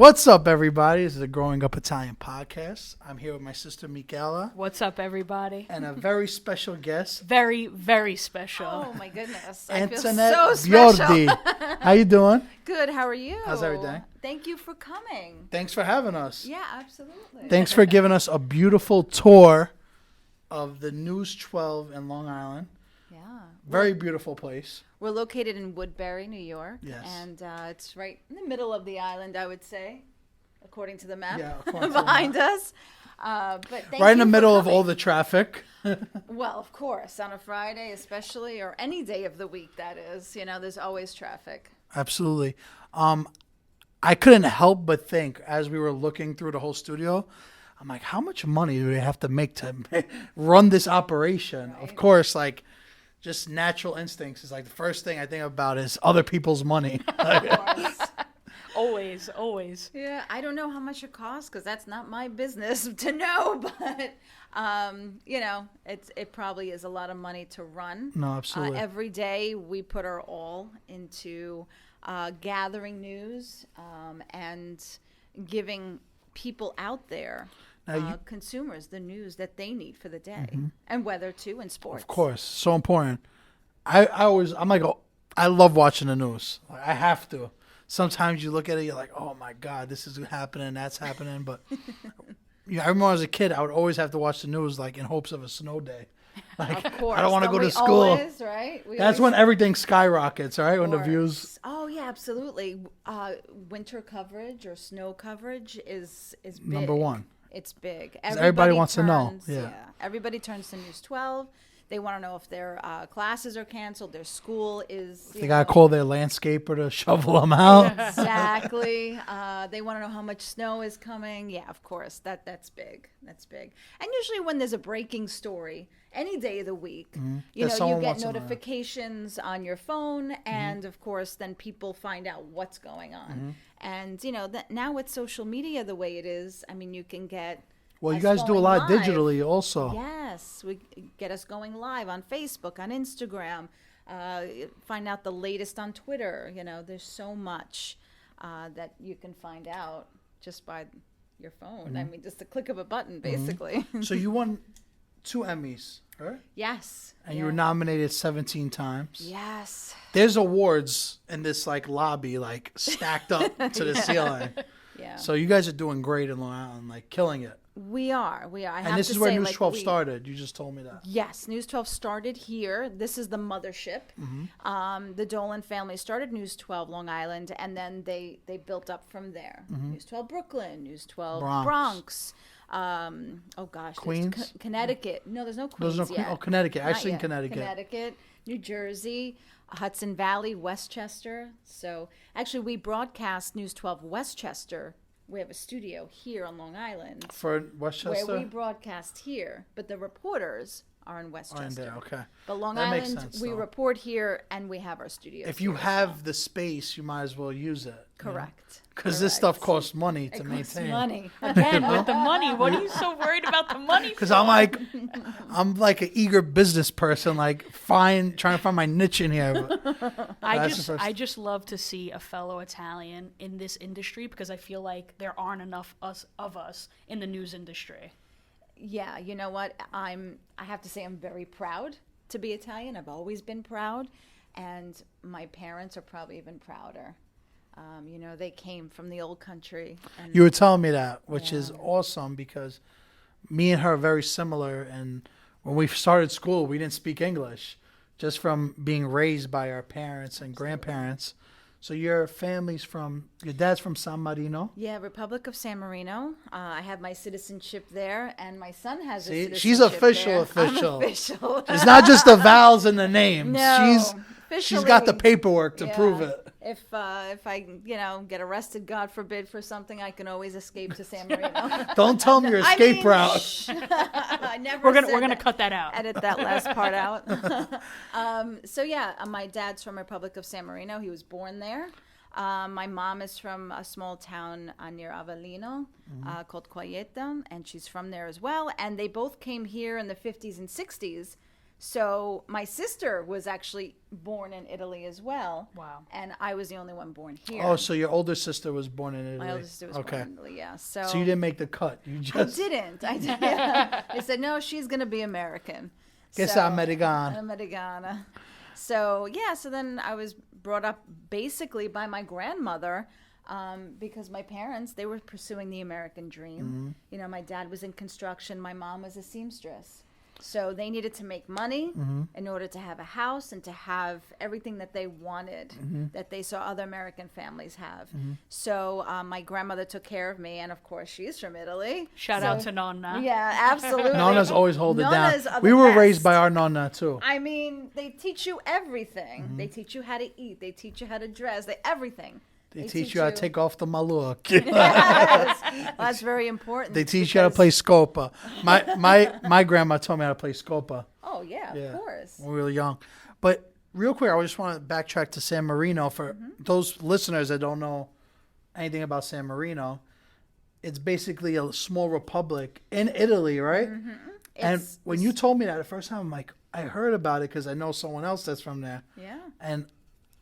What's up, everybody? This is a Growing Up Italian podcast. I'm here with my sister, Michela. What's up, everybody? And a very special guest. Very, very special. Oh, my goodness. Antoinette I feel so special. Biordi. How you doing? Good. How are you? How's everything? Thank you for coming. Thanks for having us. Yeah, absolutely. Thanks for giving us a beautiful tour of the News 12 in Long Island. Yeah. Very beautiful place. We're located in Woodbury, New York. Yes. And it's right in the middle of the island, I would say, according to the map according behind to the map. us. But thank Right in you the for middle of coming. all the traffic. Well, of course, on a Friday especially, or any day of the week, that is. You know, there's always traffic. Absolutely. I couldn't help but think as we were looking through the whole studio, I'm like, how much money do they have to make to run this operation? Right. Of course, like, just natural instincts is like the first thing I think about is other people's money. Of course. Always, always. Yeah, I don't know how much it costs because that's not my business to know. But you know, it probably is a lot of money to run. No, absolutely. Every day we put our all into gathering news and giving people out there, consumers, the news that they need for the day, and weather too, and sports. Of course, so important. I'm like, I love watching the news. Like, I have to. Sometimes you look at it, you're like, oh my God, this is happening, that's happening. But I remember when I was a kid, I would always have to watch the news like in hopes of a snow day. Like, Of course, I don't want to don't go to we school. Always, right? That's when everything skyrockets, right? When the Of views. course. Oh yeah, absolutely. Winter coverage or snow coverage is big. Number one. It's big. Everybody wants to know. Yeah. Everybody turns to News 12. They want to know if their classes are canceled, their school is. They got to call their landscaper to shovel them out. Exactly. They want to know how much snow is coming. Yeah, of course. That's big. That's big. And usually when there's a breaking story, any day of the week, you That know, someone you get wants to know. notifications on your phone, and of course, then people find out what's going on. And you know, now with social media the way it is, I mean, you can get. Well, you us guys do a going lot live. digitally also. Yes, we get us going live on Facebook, on Instagram, find out the latest on Twitter. You know, there's so much that you can find out just by your phone. I mean, just the click of a button, basically. So you won 2 Emmys, right? Yes. And you were nominated 17 times. Yes. There's awards in this like lobby, like stacked up to the ceiling. Yeah. So you guys are doing great in Long Island, like killing it. We are. I have And this to is where say, News like, 12 started. You just told me that. Yes, News 12 started here. This is the mothership. The Dolan family started News 12 Long Island, and then they built up from there. News 12 Brooklyn, News 12 Bronx. Oh gosh, Queens? Connecticut. No, there's no Queens There's no yet. Oh, Connecticut. Not Actually, in yet. Connecticut. Connecticut, New Jersey, Hudson Valley, Westchester. So actually, we broadcast News 12 Westchester. We have a studio here on Long Island For Westchester? where we broadcast here, but the reporters are in Westchester. Oh, in there, okay. But Long That makes Island, sense, we though. report here and we have our studio. If you have the space, you might as well use it. Correct. Because this stuff costs money to It costs maintain. money. Again, with the money. What are you so worried about the money Because for? I'm like an eager business person, like trying to find my niche in here. But I just love to see a fellow Italian in this industry because I feel like there aren't enough of us in the news industry. Yeah, you know what? I have to say I'm very proud to be Italian. I've always been proud. And my parents are probably even prouder. You know, they came from the old country. And you were telling me that, which is awesome because me and her are very similar. And when we started school, we didn't speak English just from being raised by our parents and grandparents. So your dad's from San Marino? Yeah, Republic of San Marino. I have my citizenship there, and my son has a citizenship She's official, there. official. I'm official. It's not just the vowels and the names. No, She's got the officially, paperwork to prove yeah. it. If I get arrested, God forbid, for something, I can always escape to San Marino. Don't tell me your escape route. Shh. I never We're said gonna that. cut that out. Edit that last part out. So yeah, my dad's from Republic of San Marino. He was born there. My mom is from a small town near Avellino called Quayeta, and she's from there as well. And they both came here in the 50s and 60s So my sister was actually born in Italy as well. Wow. And I was the only one born here. Oh, so your older sister was born in Italy. My older sister was born in Italy, yeah. So you didn't make the cut. You just I didn't. They said, no, she's going to be American. Que So- sa Americana. Americana. So, yeah, so then I was brought up basically by my grandmother because my parents, they were pursuing the American dream. You know, my dad was in construction. My mom was a seamstress. So they needed to make money in order to have a house and to have everything that they wanted, that they saw other American families have. So my grandmother took care of me, and of course she's from Italy. Shout out to Nonna. Yeah, absolutely. Nonnas always hold it Nonnas down. are We the were raised best. by our nonna too. I mean, they teach you everything. They teach you how to eat. They teach you how to dress. everything. They teach you how to take off the maluk. Yes. Well, that's very important. They teach you how to play scopa. My grandma taught me how to play scopa Oh yeah, Yeah. of course. when we were young. But real quick, I just want to backtrack to San Marino for those listeners that don't know anything about San Marino. It's basically a small republic in Italy, right? And It's- when you told me that the first time, I'm like, I heard about it because I know someone else that's from there, Yeah. and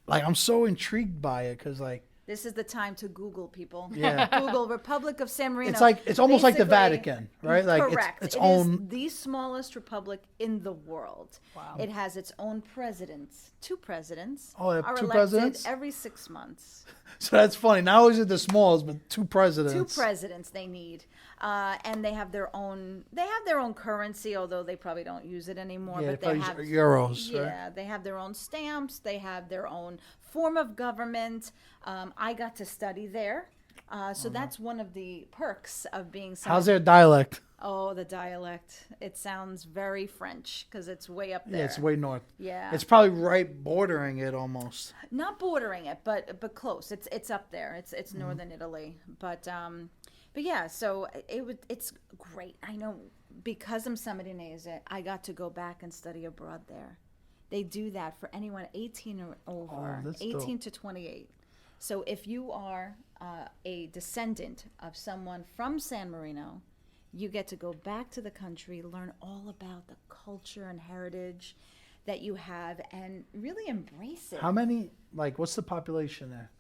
like I'm so intrigued by it because like This is the time to Google, people. Yeah. Google Republic of San Marino. it's almost like the Basically- Vatican, right? Like Correct. it's It own. is the smallest republic in the world. Wow. It has its own presidents. Two presidents Oh, they have are two elected presidents? every 6 months. So that's funny. Not only is it the smallest, but two presidents. Two presidents they need, and they have their own. They have their own currency, although they probably don't use it anymore. Yeah, but they they probably have use euros, right? Yeah, they have their own stamps. They have their own form of government. I got to study there, so that's one of the perks of being. How's their dialect? Oh, the dialect. It sounds very French because it's way up there. Yeah, it's way north. Yeah. It's probably right bordering it almost. Not bordering it, but close. It's up there. It's northern Italy. But yeah. So it's great. I know because I'm Sammarinese, I got to go back and study abroad there. They do that for anyone 18 or over, Oh, that's 18 dope. to 28. So if you are a descendant of someone from San Marino, you get to go back to the country, learn all about the culture and heritage that you have, and really embrace it. How many? Like, what's the population there?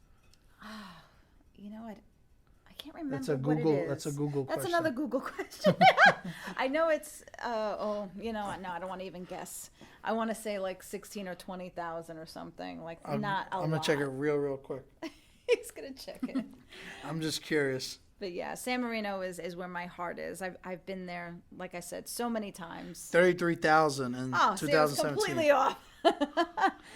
You know, I can't remember That's a what Google. it is. That's a Google That's question. another Google question. I know it's. You know, no, I don't want to even guess. I want to say like 16 or 20,000 or something. Like not a lot. I'm gonna check it real quick. He's gonna check it. I'm just curious. But yeah, San Marino is where my heart is. I've been there, like I said, so many times. 33,000 in Oh, see, I was 2017. completely off.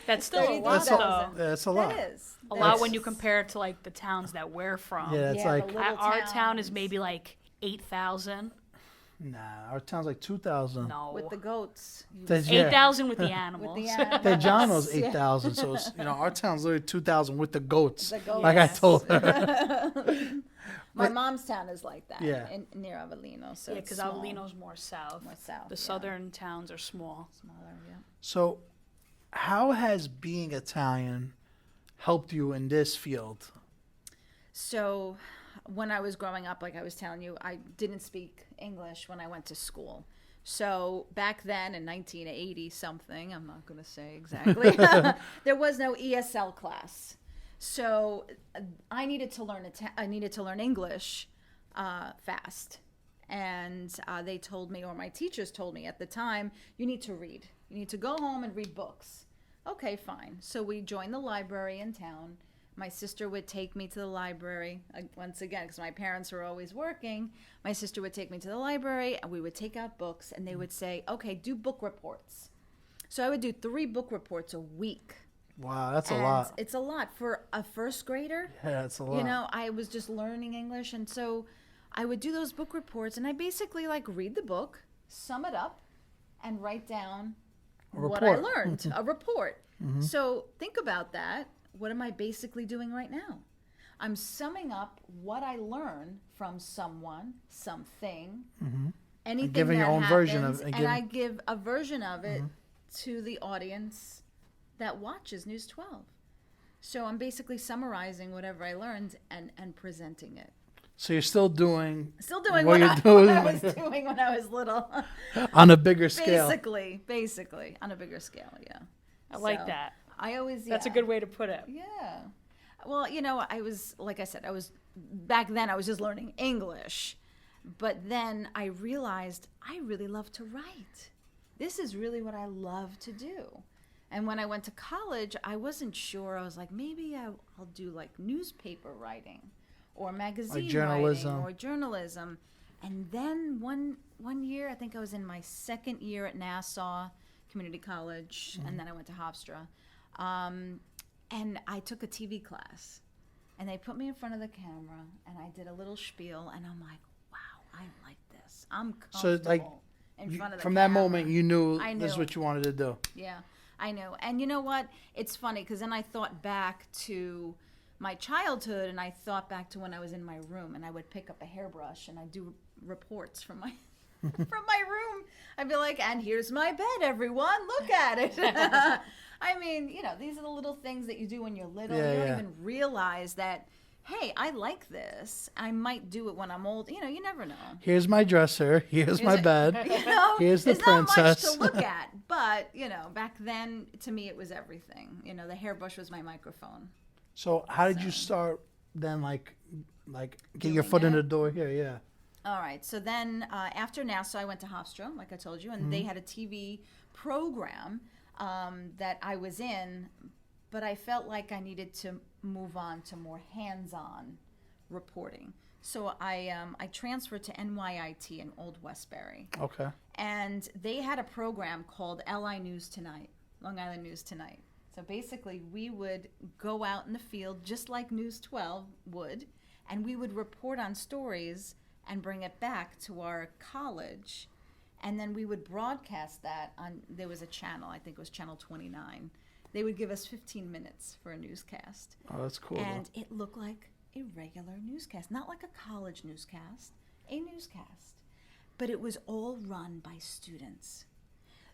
That's still a 30,000. lot, That's a, though. yeah, that's a lot. That is A That lot is- when you compare it to like the towns that we're from. Yeah, it's Yeah, like the little Our town is towns. maybe like 8,000. nah. Our town's like 2,000. No. with the goats. That's- yeah. 8,000 with the animals. With the animals. Tejano's Yeah. 8,000, so it's, our town's literally 2,000 with the goats. The goats. Like I told her. My mom's town is like that. Yeah. Near Avellino. So Yeah, it's because small. Avellino's more south. More south, The yeah. southern towns are small. Smaller, yeah. So, how has being Italian helped you in this field? So, when I was growing up, like I was telling you, I didn't speak English when I went to school. So, back then in 1980 something, I'm not going to say exactly, there was no ESL class. So, I needed to learn English fast. And they told me, or my teachers told me at the time, you need to read. You need to go home and read books. Okay, fine. So we joined the library in town. My sister would take me to the library, once again, because my parents were always working. My sister would take me to the library, and we would take out books, and they would say, okay, do book reports. So I would do 3 book reports a week. Wow, that's a And lot. it's a lot for a first grader. Yeah, that's a lot. You know, I was just learning English, and so I would do those book reports, and I basically like read the book, sum it up, and write down what I report. learned, a report. So think about that. What am I basically doing right now? I'm summing up what I learn from someone, something, anything giving that your own version of- happens, and and I give a version of it to the audience that watches News 12. So I'm basically summarizing whatever I learned and presenting it. So you're still doing Still doing What what, you're doing what I when was you're- doing when I was little. on a bigger scale. Basically, on a bigger scale, yeah. I like So, that. I always, That's a yeah. good way to put it. Yeah. Well, I was, like I said, back then I was just learning English. But then I realized I really love to write. This is really what I love to do. And when I went to college, I wasn't sure. I was like, maybe I'll do like newspaper writing or magazine journalism. writing or journalism. And then one year, I think I was in my second year at Nassau Community College, and then I went to Hofstra. And I took a TV class. And they put me in front of the camera, and I did a little spiel, and I'm like, wow, I like this. I'm So, comfortable like, in front of the From that camera. moment, you knew I this is knew. what you wanted to do. Yeah, I know. And you know what? It's funny because then I thought back to my childhood, and I thought back to when I was in my room, and I would pick up a hairbrush and I'd do reports from my from my room. I'd be like, and here's my bed, everyone. Look at it. I mean, these are the little things that you do when you're little. Yeah, you don't yeah. even realize that, hey, I like this. I might do it when I'm old. You never know. Here's my dresser. Here's my bed. Here's the There's princess. not much to look at, but back then to me it was everything. The hairbrush was my microphone. So how did you start then, like get your Doing foot in it? the door here? Yeah. All right. So then after Nassau, I went to Hofstra, like I told you, and they had a TV program that I was in, but I felt like I needed to move on to more hands-on reporting. So I transferred to NYIT in Old Westbury. Okay. And they had a program called LI News Tonight, Long Island News Tonight. So basically, we would go out in the field just like News 12 would, and we would report on stories and bring it back to our college. And then we would broadcast that on, there was a channel, I think it was Channel 29. They would give us 15 minutes for a newscast. Oh, that's cool. And it looked like a regular newscast, not like a college newscast, a newscast. But it was all run by students.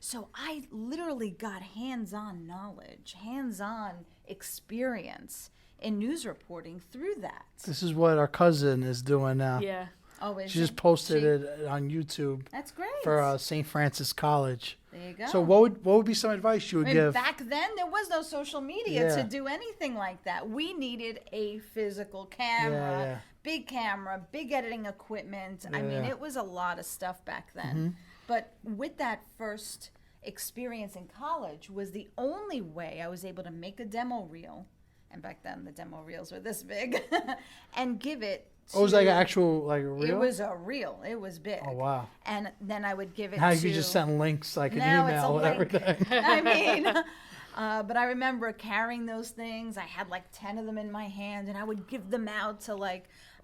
So I literally got hands-on knowledge, hands-on experience in news reporting through that. This is what our cousin is doing now. Yeah. Oh, is She just it? posted it on YouTube That's great. for St. Francis College. There you go. So what would be some advice you would I mean, give? back then, there was no social media Yeah. to do anything like that. We needed a physical camera, Yeah. big camera, big editing equipment. I mean, Yeah. it was a lot of stuff back then. But with that first experience in college was the only way I was able to make a demo reel. And back then, the demo reels were this big. And give it to... Oh, it was like an actual, like a reel? It was a reel. It was big. Oh, wow. And then I would give it Now to... you just send links like an Now it's a email and link. everything. I mean, but I remember carrying those things. I had like 10 of them in my hand, and I would give them out to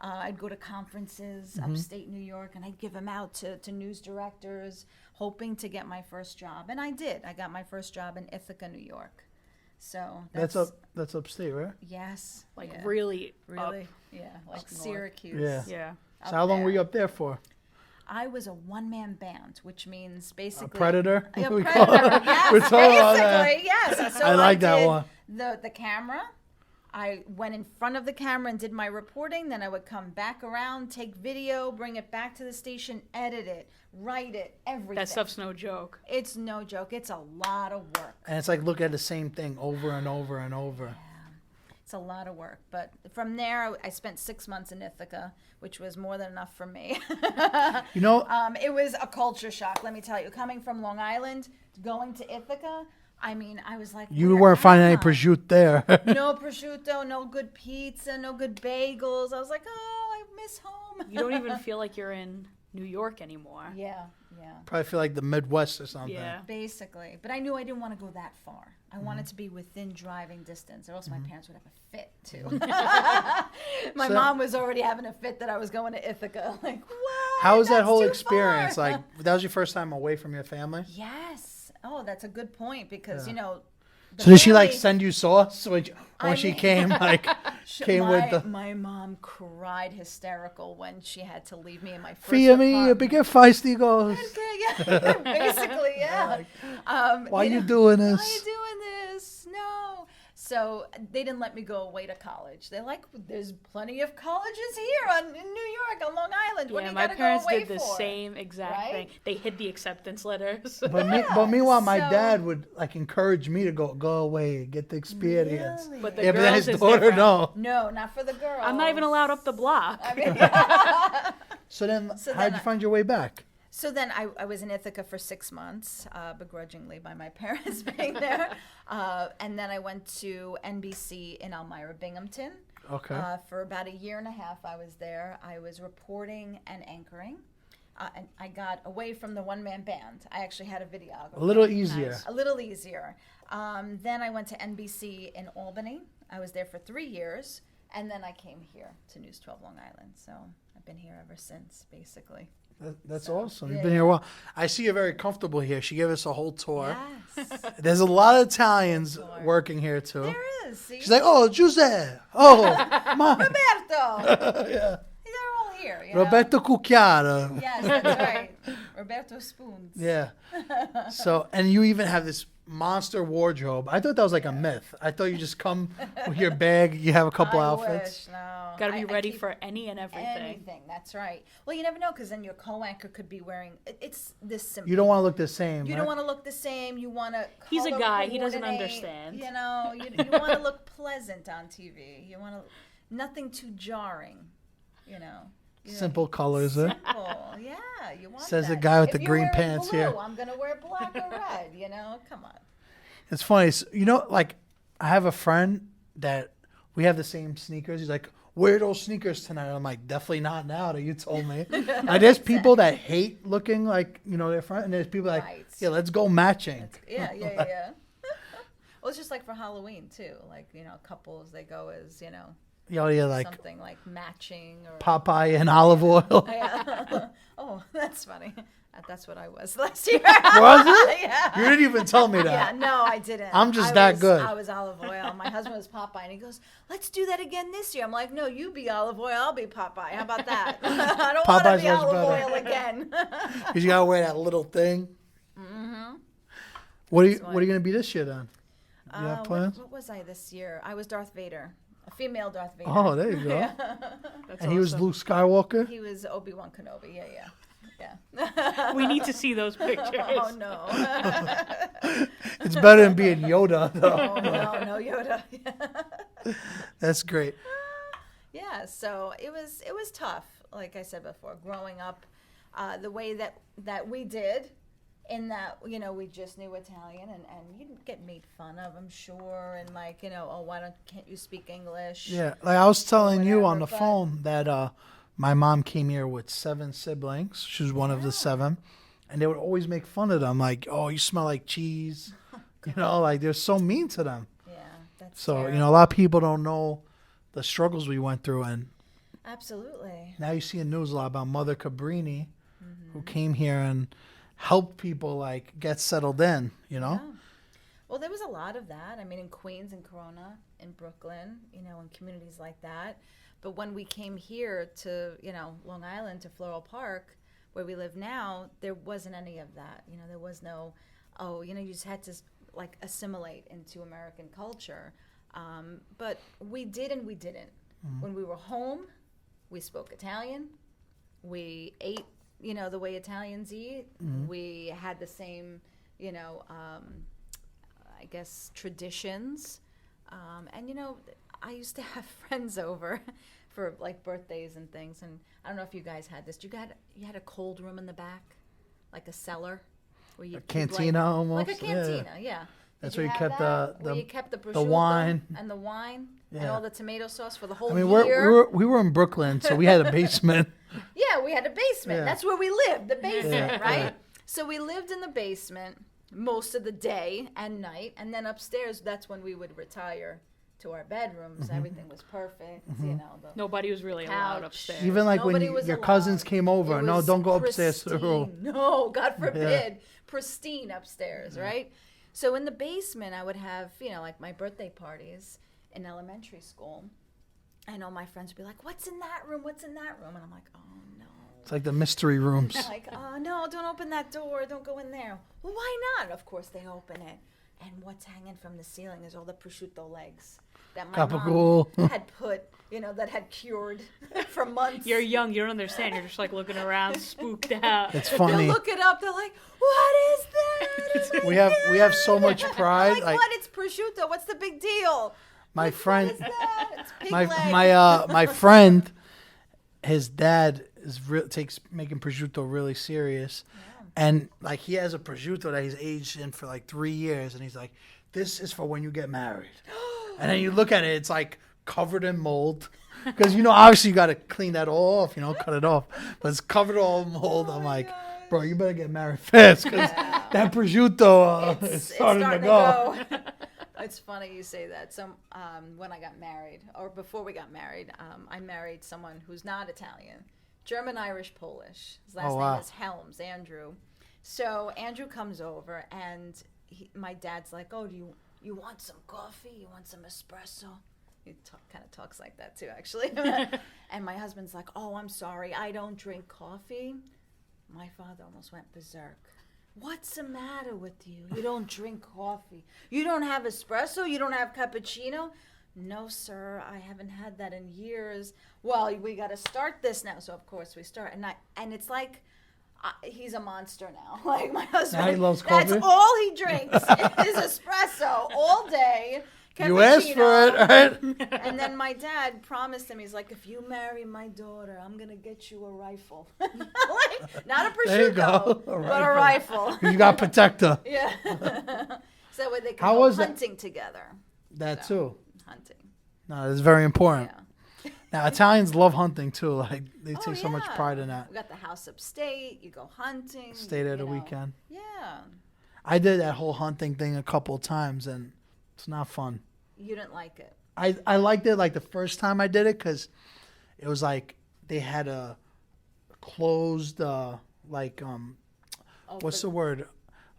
I'd go to conferences upstate New York, and I'd give them out to news directors, hoping to get my first job. And I did. I got my first job in Ithaca, New York. So That's upstate, right? Yes. Like yeah, really really, up. yeah, like up north. Syracuse. Yeah. Yeah. So how long were you up there for? I was a one-man band, which means basically A predator? A We call predator, it. yes, We're talking about that. basically, yes. So I like that did one. The camera. I went in front of the camera and did my reporting. Then I would come back around, take video, bring it back to the station, edit it, write it, everything. That stuff's no joke. It's no joke. It's a lot of work. And it's like look at the same thing over and over and over. It's a lot of work. But from there, I spent 6 months in Ithaca, which was more than enough for me. You know, It was a culture shock, let me tell you. Coming from Long Island, going to Ithaca, I mean, I was like, you where weren't finding am any I? prosciutto there. No prosciutto, no good pizza, no good bagels. I was like, oh, I miss home. You don't even feel like you're in New York anymore. Yeah, yeah. Probably feel like the Midwest or something. Yeah. Basically. But I knew I didn't want to go that far. I wanted to be within driving distance, or else my parents would have a fit, too. My So- mom was already having a fit that I was going to Ithaca. Like, what? How was that That's whole too experience? far. Like that was your first time away from your family? Yes. Oh, that's a good point because, Yeah. the So did she like family- send you sauce when I she mean- came? Like came with the My mom cried hysterical when she had to leave me in my first Fia me, apartment. big feisty goes. Okay, yeah. Basically, yeah. Why you you know, doing Why are this? you doing this? No. So they didn't let me go away to college. They're like, there's plenty of colleges here in New York, on Long Island. What do Yeah, you my gotta parents go away did the for? same exact Right? thing. They hid the acceptance letters. But meanwhile, my so- dad would like encourage me to go away, get the experience. Really? But the Yeah, but then girls his is daughter, different. no. No, not for the girls. I'm not even allowed up the block. I mean, So then, So how'd then you find your way back? So then I was in Ithaca for 6 months, begrudgingly by my parents being there. And then I went to NBC in Elmira, Binghamton. Okay. For about a year and a half I was there. I was reporting and anchoring. And I got away from the one-man band. I actually had a videographer. A little easier. A little easier. Then I went to NBC in Albany. I was there for 3 years. And then I came here to News 12 Long Island. So I've been here ever since, basically. That's So, awesome. You've yeah. been here a while. I see you're very comfortable here. She gave us a whole tour. Yes. There's a lot of Italians Tour. working here too. There is. See? She's like, oh, Giuseppe. Oh, my. Roberto. Yeah. They're all here. You know? Roberto Cucchiara. Yes, that's right. Roberto Spoons. Yeah. So, and you even have this monster wardrobe. I thought that was like a myth. I thought you just come with your bag, you have a couple I outfits. Wish, no. Got to be I ready keep for any and everything. anything. That's right. Well, you never know because then your co-anchor could be wearing. It's this simple. You don't want to look the same. You right? don't want to look the same. You want to. He's a guy. He doesn't understand. You know, you want to look pleasant on TV. You want to nothing too jarring. You know. Simple colors. Eh? Simple. Yeah, you want Says the that. guy with If the you're green wearing pants blue, here. I'm gonna wear black or red. You know, come on. It's funny. You know, like, I have a friend that we have the same sneakers. He's like, wear those sneakers tonight. I'm like, definitely not now that you told me. Like, there's people that hate looking like, you know, their friend. And there's people like, Right. yeah, let's go matching. Yeah. Well, it's just like for Halloween too. Like couples they go as Yeah, like something like matching or. Popeye and olive oil. Yeah. Oh, that's funny. That's what I was last year. Was it? Yeah. You didn't even tell me Yeah, that. no, I didn't. I'm just that good. I was olive oil. My husband was Popeye, and he goes, "Let's do that again this year." I'm like, "No, you be olive oil, I'll be Popeye. How about that? I don't want to Popeye's be much olive better. oil again." Because you got to wear that little thing. Mm-hmm. What are you going to be this year then? You have plans? What was I this year? I was Darth Vader, a female Darth Vader. Oh, there you go. That's And he was awesome. Luke Skywalker? He was Obi-Wan Kenobi. Yeah. We need to see those pictures. Oh no. It's better than being Yoda, though. Oh no, Yoda. That's great. Yeah, so it was tough. Like I said before, growing up, the way that we did, in that we just knew Italian and you didn't get made fun of, I'm sure, and like oh can't you speak English? Yeah, like I was telling you on the Whatever, but- phone that my mom came here with 7 siblings. She was one of the 7. And they would always make fun of them, like, oh, you smell like cheese. Like they're so mean to them. Yeah, that's So, terrible. a lot of people don't know the struggles we went through. And Absolutely. now you see in news a lot about Mother Cabrini, Mm-hmm. who came here and helped people, like, get settled in, Yeah. Well, there was a lot of that. I mean, in Queens and Corona, in Brooklyn, in communities like that. But when we came here to, Long Island, to Floral Park, where we live now, there wasn't any of that. There was no, you just had to, like, assimilate into American culture. But we did and we didn't. Mm-hmm. When we were home, we spoke Italian. We ate, the way Italians eat. Mm-hmm. We had the same, I guess, traditions. And, I used to have friends over for, like, birthdays and things. And I don't know if you guys had this. You had a cold room in the back, like a cellar? Where you A cantina almost? Like a cantina, yeah. That's Did where you have kept that? the Where you kept the prosciutto the wine. and the wine and Yeah. all the tomato sauce for the whole I mean, year. we were in Brooklyn, so we had a basement. Yeah, we had a basement. Yeah. That's where we lived, the basement, Yeah, right? yeah. So we lived in the basement most of the day and night, and then upstairs, that's when we would retire to our bedrooms. Mm-hmm. Everything was perfect, the Nobody was really allowed couch. upstairs. Even like Nobody when was your allowed. cousins came over. It No, was don't go upstairs to the room. pristine. No, God forbid. Pristine upstairs, right? So in the basement, I would have, like my birthday parties in elementary school. And all my friends would be like, what's in that room? What's in that room? And I'm like, oh, no. It's like the mystery rooms. Like, oh, no, don't open that door. Don't go in there. Well, why not? Of course they open it. And what's hanging from the ceiling is all the prosciutto legs that my Gabagool. mom had put, that had cured for months. You're young. You don't understand. You're just like looking around, spooked out. It's They'll funny. look it up. They're like, "What is that? Oh We my have so God." much pride. I'm like, what? It's prosciutto. What's the big deal? My friend, What is that? It's pig my leg. my friend, his dad takes making prosciutto really serious, and like he has a prosciutto that he's aged in for like 3 years, and he's like, "This is for when you get married." And then you look at it, it's like covered in mold, because obviously you got to clean that all off, cut it off, but it's covered all in mold. I'm like, bro, you better get married fast, because that prosciutto is starting to go. It's funny you say that. So when I got married, or before we got married, I married someone who's not Italian, German, Irish, Polish. His last name is Helms, Andrew. So Andrew comes over, and my dad's like, "Oh, do you want some coffee? You want some espresso?" He kind of talks like that too, actually. And my husband's like, "Oh, I'm sorry, I don't drink coffee." My father almost went berserk. "What's the matter with you? You don't drink coffee. You don't have espresso? You don't have cappuccino?" "No, sir, I haven't had that in years." "Well, we got to start this now." So of course we start, and it's like he's a monster now. Like my husband, Now he loves coffee? that's all he drinks is espresso all day. You asked for it, right? And then my dad promised him, he's like, "If you marry my daughter, I'm going to get you a rifle." Like, not a There you prosciutto, go. but a rifle. You got protector. Yeah. So they can How go was that? hunting together. That So, too. Hunting. No, it's very important. Yeah. Now Italians love hunting too. Like they Oh, take so much yeah. pride in that. We got the house upstate. You go hunting. Stay there the you know. weekend. Yeah. I did that whole hunting thing a couple of times, and it's not fun. You didn't like it. I liked it like the first time I did it, because it was like they had a closed what's the word,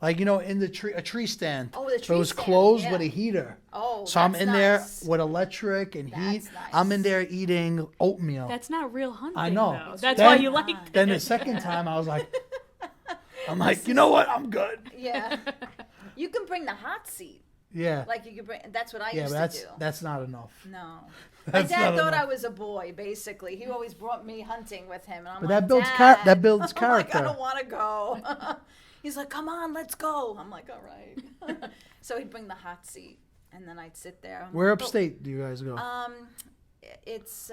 like in the tree, a tree stand. Oh, the So tree it was stand, closed yeah. with a heater. Oh, So I'm that's in nice. there with electric and heat. That's nice. I'm in there eating oatmeal. That's not real hunting. I know. Though. That's Then- why you liked it. Then the second time I was like, you know what? I'm good. Yeah. You can bring the hot seat. Yeah. Like you could bring. That's what I Yeah, used but to do. that's not enough. No. That's My dad not thought enough. I was a boy, basically. He always brought me hunting with him. And I'm But like, that builds "Dad." that builds I'm like, character. "I don't want to go." He's like, "Come on, let's go." I'm like, "All right." So he'd bring the hot seat, and then I'd sit there. Where But, upstate do you guys go? it's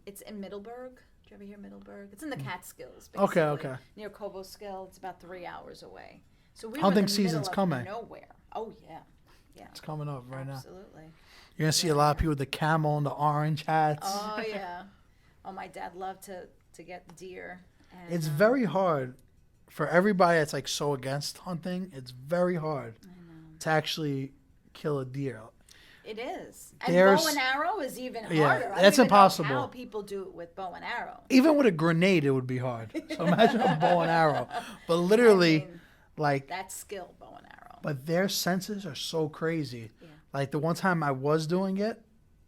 it's in Middleburg. Did you ever hear Middleburg? It's in the Catskills, Okay, basically. okay. Near Cobleskill. It's about 3 hours away. So we were Hunting in the season's middle coming. of nowhere. Oh yeah, yeah. It's coming up right now. Absolutely. You're gonna see a lot of people with the camel and the orange hats. Oh yeah. Oh, my dad loved to get deer. And, It's very hard for everybody that's like so against hunting. It's very hard to actually kill a deer. It is. And There's- bow and arrow is even Yeah, harder. I that's don't even know impossible. how people do it with bow and arrow. Even with a grenade, it would be hard. So imagine a bow and arrow. But literally, I mean, like, that's skill, bow and arrow. but their senses are so crazy. Yeah. Like the one time I was doing it,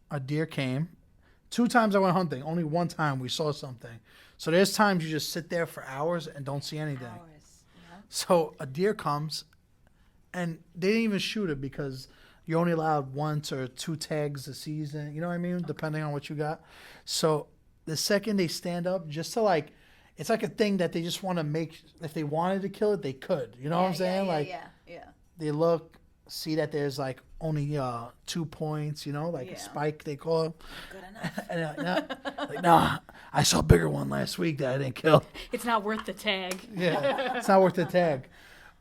a deer came. 2 times I went hunting. Only 1 time we saw something. So there's times you just sit there for hours and don't see anything. Hours. Yeah. So a deer comes, and they didn't even shoot it because you're only allowed 1 or 2 tags a season. You know what I mean? Depending on what you got. So the second they stand up, just to like, it's like a thing that they just want to make. If they wanted to kill it, they could. You know what I'm saying? Yeah, like yeah. they look, see that there's like only 2 points. Like Yeah. a spike they call it. Good enough. And they're like, nah, I saw a bigger one last week that I didn't kill. It's not worth the tag. Yeah, it's not worth the tag.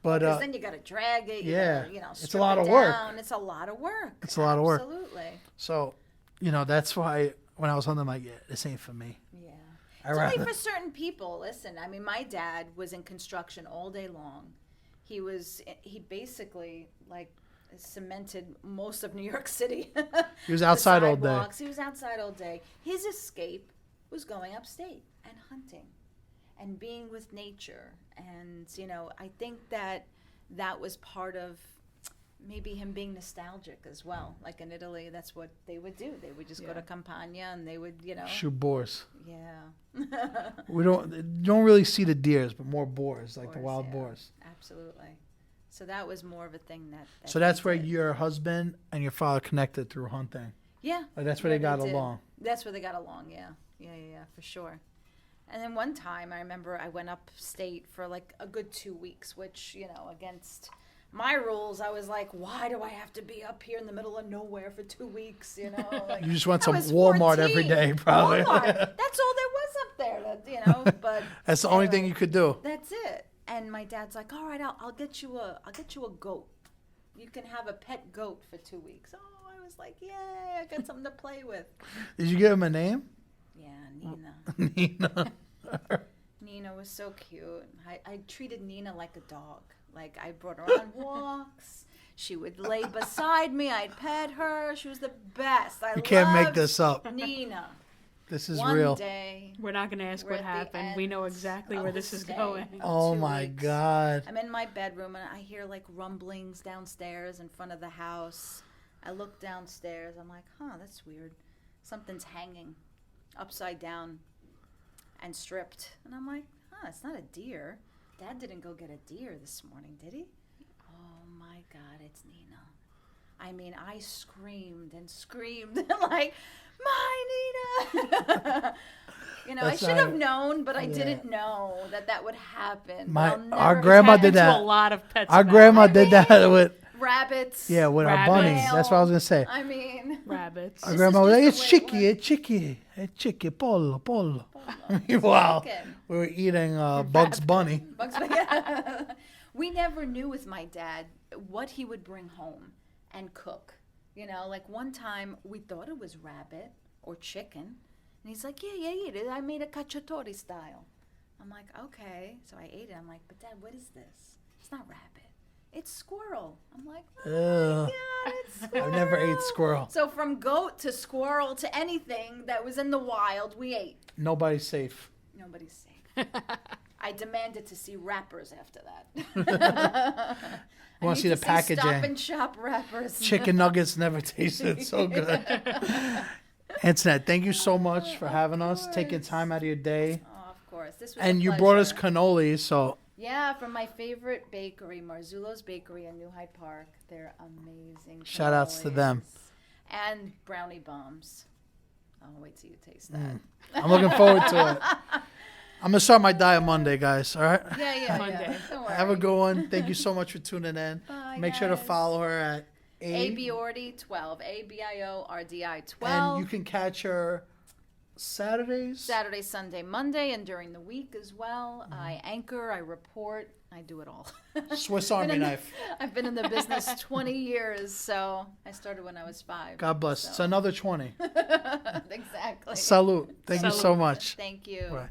But Because then you got to drag it. You yeah, gotta, it's a strip lot it of work. down. It's a lot of work. It's a lot of work. Absolutely. So, that's why when I was hunting, I'm like, yeah, this ain't for me. Yeah. I It's only rather- for certain people. Listen, I mean, my dad was in construction all day long. He basically like cemented most of New York City. He was The outside all day. sidewalks. He was outside all day. His escape was going upstate and hunting and being with nature. And, I think that was part of maybe him being nostalgic as well. Like in Italy, that's what they would do. They would just go to Campania and they would, Shoot boars. Yeah. We don't really see the deers, but more boars, like the Boars, wild yeah. boars. Absolutely. So that was more of a thing that So he that's where did. your husband and your father connected through hunting. Yeah. Like that's where Yeah, they got did. along. That's where they got along, yeah. Yeah, for sure. And then one time I remember I went upstate for like a good 2 weeks, which, against my rules, I was like, why do I have to be up here in the middle of nowhere for 2 weeks, Like, You just went to I was Walmart 14. every day, probably. Walmart. That's all there was up there, but That's the only thing anyway, you could do. That's it. And my dad's like, all right, I'll get you a goat. You can have a pet goat for 2 weeks. Oh, I was like, yay, I got something to play with. Did you give him a name? Yeah, Nina. Nina. Nina was so cute. I treated Nina like a dog. Like, I brought her on walks. She would lay beside me. I'd pet her. She was the best. You can't make loved this up. Nina. This is One real. day, We're not going to ask we're what at the happened. We know end exactly of where the this is stay. going. Oh 2 my weeks. God. I'm in my bedroom and I hear like rumblings downstairs in front of the house. I look downstairs. I'm like, that's weird. Something's hanging upside down and stripped. And I'm like, it's not a deer. Dad didn't go get a deer this morning, did he? Oh my God, it's Nina. I mean, I screamed and screamed like, my Nina. I That's should not- have known, but I yeah. didn't know that would happen. My- I'll never our forget grandma Happened did to that. a lot of pets. Our about grandma it. did that with rabbits. our Rabbits. bunnies. That's what I was gonna say. I mean, Rabbits. Our This grandma is was like, just "It's the way it chicky, was." it's chicky, pollo, pollo." It's Wow, chicken. we were eating Bugs Bunny. Bugs Bunny. We never knew with my dad what he would bring home and cook. Like one time we thought it was rabbit or chicken. And he's like, yeah, eat it. I made a cacciatore style. I'm like, okay. So I ate it. I'm like, but Dad, what is this? It's not rabbit. It's squirrel. I'm like, oh my Ugh. God, it's squirrel. I've never ate squirrel. So from goat to squirrel to anything that was in the wild, we ate. Nobody's safe. Nobody's safe. I demanded to see wrappers after that. I want to see the Stop packaging. and shop wrappers. Chicken nuggets never tasted so good. Antoinette, thank you so much for having us, taking time out of your day. Oh, of course. This was And a you brought us pleasure. cannolis, so Yeah, from my favorite bakery, Marzullo's Bakery in New Hyde Park. They're amazing. Shout outs to them. cannolis. And brownie bombs. I'll wait till you taste that. I'm looking forward to it. I'm going to start my diet Monday, guys, all right? Yeah. Monday. Don't worry. Have a good one. Thank you so much for tuning in. Bye, Make sure to guys. follow her at A Biordi 12. ABIORDI 12. And you can catch her Saturdays. Saturday, Sunday, Monday, and during the week as well. I anchor, I report, I do it all. Swiss Army knife. I've been in the business 20 years, so I started when I was 5. God bless. It's So. another 20. Exactly. Salute. Thank you so Salute. much. Thank you. Bye.